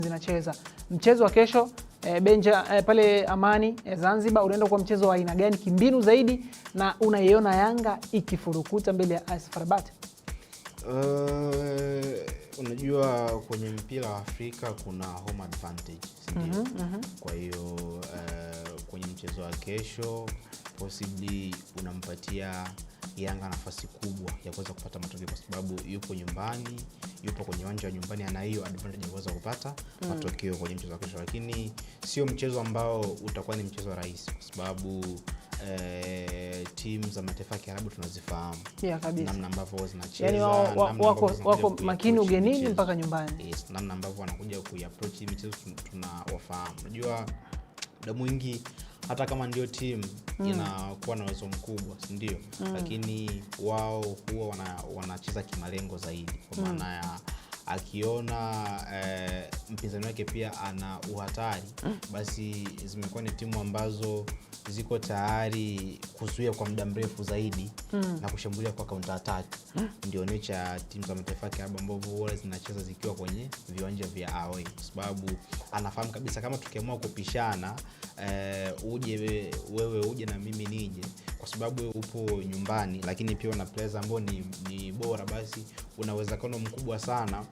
zinacheza. Mchezo wa kesho pale Amani Zanzibar unaenda kuwa mchezo wa aina gani kimbinu zaidi, na unaiona Yanga ikifurukuta mbele ya AS FAR Rabat? Unajua kwenye mpira wa Afrika kuna home advantage, ndio. Kwa hiyo kwenye mchezo wa kesho possibly unampatia Yanga nafasi kubwa ya kuweza kupata matokeo, kwa sababu yupo nyumbani, yupo kwenye uwanja wa nyumbani, ana hiyo advantage ya kuweza kupata matokeo kwenye mchezo wa kesho. Lakini sio mchezo ambao utakuwa ni mchezo rahisi, kwa sababu timu za mataifa ya Kiarabu tunazifahamu, namna ambavyo zinacheza, yani wako makini ugenini mpaka nyumbani. Yes, namna ambavyo wanakuja kuapproach michezo tunawafahamu. Unajua muda mwingi hata kama ndio timu inakuwa na uwezo mkubwa, ndio, lakini wao huwa wanacheza kimalengo zaidi, kwa maana ya akiona mpinzani wake pia ana uhatari, basi zimekuwa ni timu ambazo ziko tayari kuzuia kwa muda mrefu zaidi na kushambulia kwa counter attack. Ndio nature timu za mataifa ya Kiarabu ambazo huwa zinacheza zikiwa kwenye viwanja vya away, kwa sababu anafahamu kabisa kama tukiamua kupishana, wewe uje na mimi nije, kwa sababu upo nyumbani, lakini pia una players ambao ni bora, basi una uwezekano mkubwa sana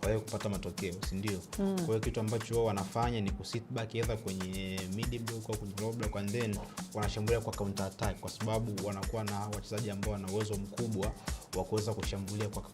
kwa hiyo kupata matokeo, si ndio? Kwa hiyo kitu ambacho wao wanafanya ni kusit back either kwenye mid block au kwenye low block, and then wanashambulia kwa counter attack, kwa sababu wanakuwa na wachezaji ambao wana uwezo mkubwa wa kuweza kushambulia kwa